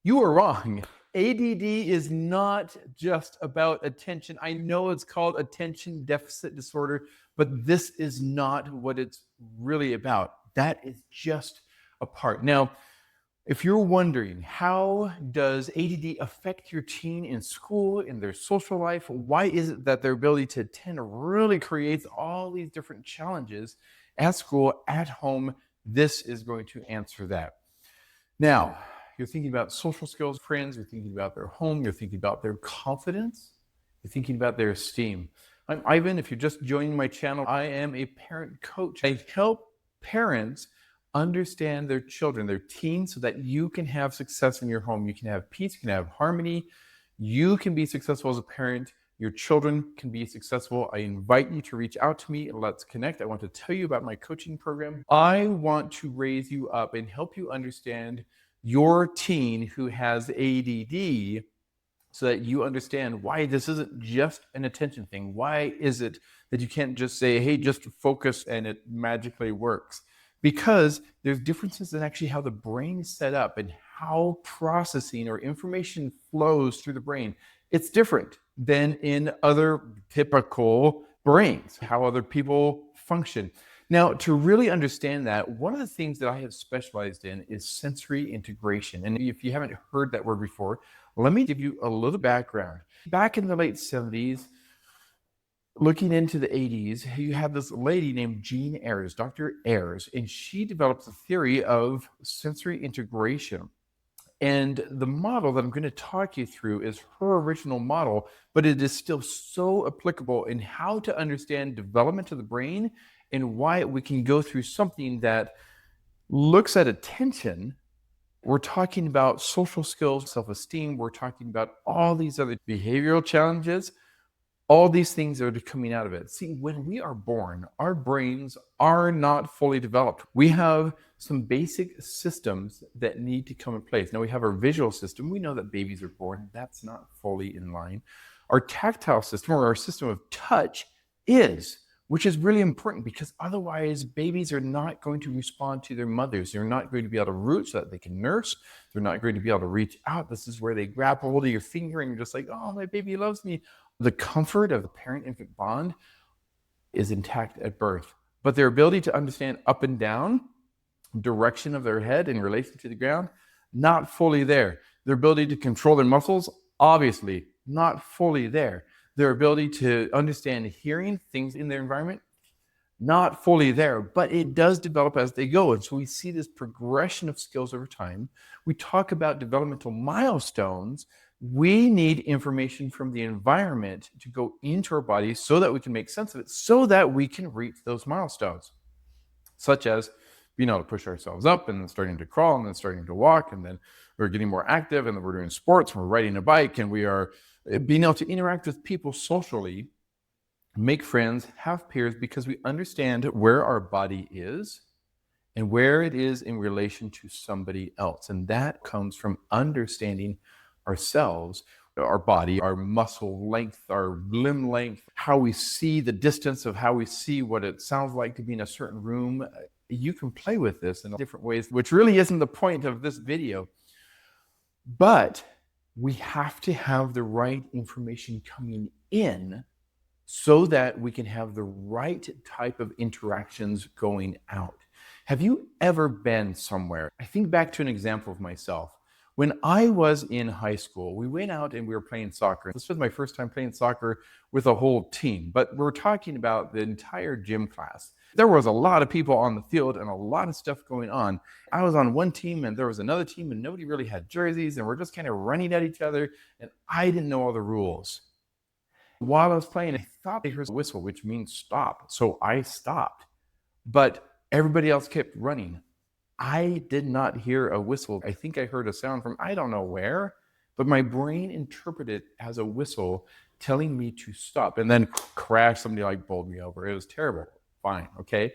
You are wrong. ADD is not just about attention. I know it's called attention deficit disorder, but this is not what it's really about. That is just a part. Now, if you're wondering, how does ADD affect your teen in school, in their social life? Why is it that their ability to attend really creates all these different challenges at school, at home? This is going to answer that. Now, you're thinking about social skills, friends, you're thinking about their home, you're thinking about their confidence, you're thinking about their esteem. I'm Ivan. If you're just joining my channel, I am a parent coach. I help parents understand their children, their teens, so that you can have success in your home. You can have peace, you can have harmony. You can be successful as a parent. Your children can be successful. I invite you to reach out to me and let's connect. I want to tell you about my coaching program. I want to raise you up and help you understand your teen who has ADD so that you understand why this isn't just an attention thing. Why is it that you can't just say, hey, just focus and it magically works? Because there's differences in actually how the brain is set up and how processing or information flows through the brain. It's different than in other typical brains, how other people function. Now, to really understand that, one of the things that I have specialized in is sensory integration. And if you haven't heard that word before, let me give you a little background. Back in the late 70s, looking into the 80s, you had this lady named Jean Ayres, Dr. Ayres, and she developed the theory of sensory integration. And the model that I'm going to talk you through is her original model, but it is still so applicable in how to understand development of the brain and why we can go through something that looks at attention. We're talking about social skills, self-esteem. We're talking about all these other behavioral challenges. All these things that are coming out of it. See, when we are born, our brains are not fully developed. We have some basic systems that need to come in place. Now, we have our visual system. We know that babies are born. That's not fully in line. Our tactile system, or our system of touch, is, which is really important, because otherwise babies are not going to respond to their mothers. They're not going to be able to root so that they can nurse. They're not going to be able to reach out. This is where they grab hold of your finger and you're just like, oh, my baby loves me. The comfort of the parent-infant bond is intact at birth, but their ability to understand up and down, direction of their head in relation to the ground, not fully there. Their ability to control their muscles, obviously not fully there. Their ability to understand hearing things in their environment, not fully there, but it does develop as they go. And so we see this progression of skills over time. We talk about developmental milestones. We need information from the environment to go into our bodies so that we can make sense of it, so that we can reach those milestones, such as being able to push ourselves up and then starting to crawl and then starting to walk, and then we're getting more active and then we're doing sports, and we're riding a bike, and we are being able to interact with people socially, make friends, have peers, because we understand where our body is and where it is in relation to somebody else. And that comes from understanding ourselves, our body, our muscle length, our limb length, how we see the distance of how we see what it sounds like to be in a certain room. You can play with this in different ways, which really isn't the point of this video. But we have to have the right information coming in so that we can have the right type of interactions going out. Have you ever been somewhere? I think back to an example of myself. When I was in high school, we went out and we were playing soccer. This was my first time playing soccer with a whole team, but we're talking about the entire gym class. There was a lot of people on the field and a lot of stuff going on. I was on one team and there was another team and nobody really had jerseys, and we're just kind of running at each other, and I didn't know all the rules. While I was playing, I thought I heard a whistle, which means stop. So I stopped, but everybody else kept running. I did not hear a whistle. I think I heard a sound from I don't know where, but my brain interpreted it as a whistle telling me to stop, and then crash, somebody like bowled me over. It was terrible. Fine, okay.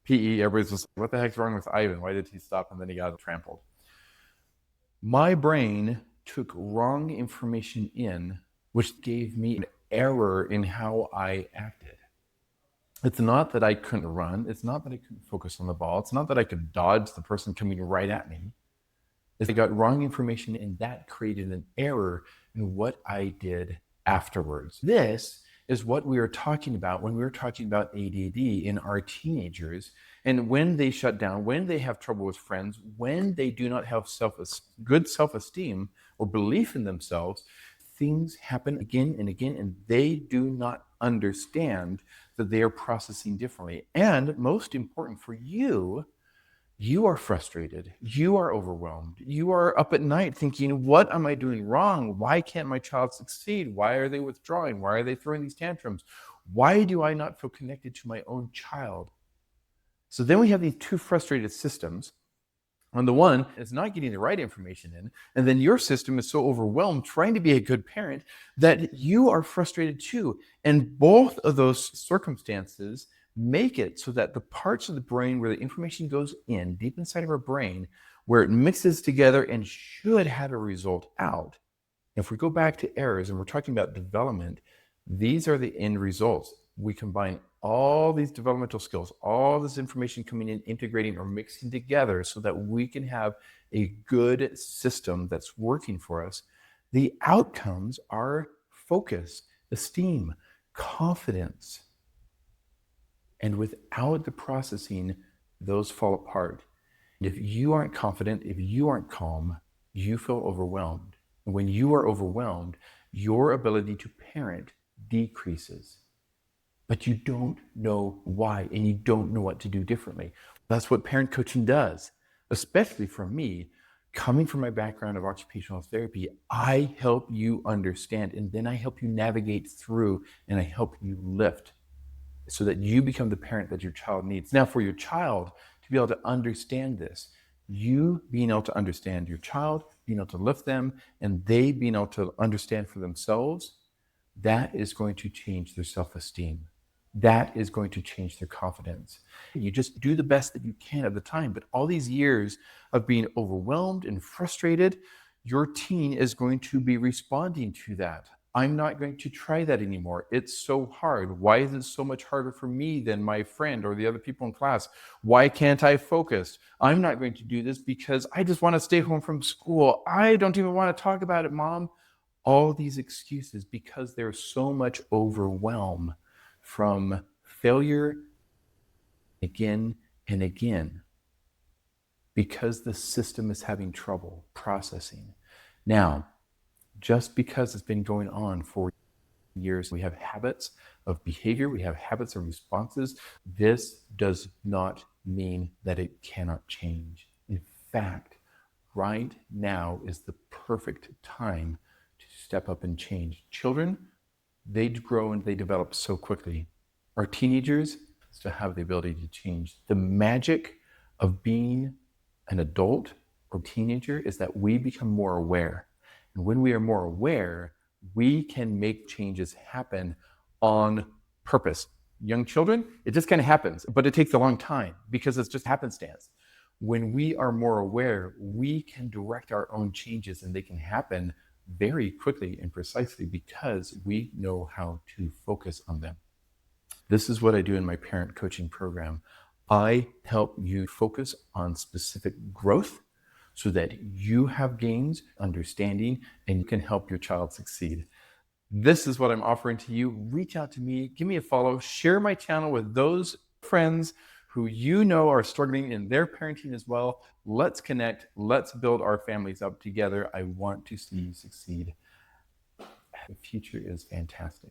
PE, everybody's just like, what the heck's wrong with Ivan? Why did he stop? And then he got trampled. My brain took wrong information in, which gave me an error in how I acted. It's not that I couldn't run. It's not that I couldn't focus on the ball. It's not that I could dodge the person coming right at me. is I got wrong information, and that created an error in what I did afterwards. This is what we were talking about when we were talking about ADD in our teenagers. And when they shut down, when they have trouble with friends, when they do not have good self-esteem or belief in themselves, things happen again and again, and they do not understand that they are processing differently. And most important for you, you are frustrated. You are overwhelmed. You are up at night thinking, what am I doing wrong? Why can't my child succeed? Why are they withdrawing? Why are they throwing these tantrums? Why do I not feel connected to my own child? So then we have these two frustrated systems. On the one, it's not getting the right information in. And then your system is so overwhelmed trying to be a good parent that you are frustrated too. And both of those circumstances make it so that the parts of the brain where the information goes in, deep inside of our brain, where it mixes together and should have a result out. If we go back to errors and we're talking about development, these are the end results. We combine all these developmental skills, all this information coming in, integrating or mixing together so that we can have a good system that's working for us. The outcomes are focus, esteem, confidence. And without the processing, those fall apart. If you aren't confident, if you aren't calm, you feel overwhelmed. And when you are overwhelmed, your ability to parent decreases. But you don't know why, and you don't know what to do differently. That's what parent coaching does, especially for me. Coming from my background of occupational therapy, I help you understand, and then I help you navigate through, and I help you lift so that you become the parent that your child needs. Now, for your child to be able to understand this, you being able to understand your child, being able to lift them, and they being able to understand for themselves, that is going to change their self-esteem. That is going to change their confidence. You just do the best that you can at the time. But all these years of being overwhelmed and frustrated, your teen is going to be responding to that. I'm not going to try that anymore. It's so hard. Why is it so much harder for me than my friend or the other people in class? Why can't I focus? I'm not going to do this because I just want to stay home from school. I don't even want to talk about it, Mom. All these excuses because there's so much overwhelm from failure again and again because the system is having trouble processing. Now, just because it's been going on for years, we have habits of behavior, we have habits of responses. This does not mean that it cannot change. In fact, right now is the perfect time to step up and change. Children, they grow and they develop so quickly. Our teenagers still have the ability to change. The magic of being an adult or teenager is that we become more aware. And when we are more aware, we can make changes happen on purpose. Young children, it just kind of happens, but it takes a long time because it's just happenstance. When we are more aware, we can direct our own changes and they can happen very quickly and precisely because we know how to focus on them. This is what I do in my parent coaching program. I help you focus on specific growth so that you have gains, understanding, and you can help your child succeed. This is what I'm offering to you. Reach out to me, give me a follow, share my channel with those friends who you know are struggling in their parenting as well. Let's connect. Let's build our families up together. I want to see you succeed. The future is fantastic.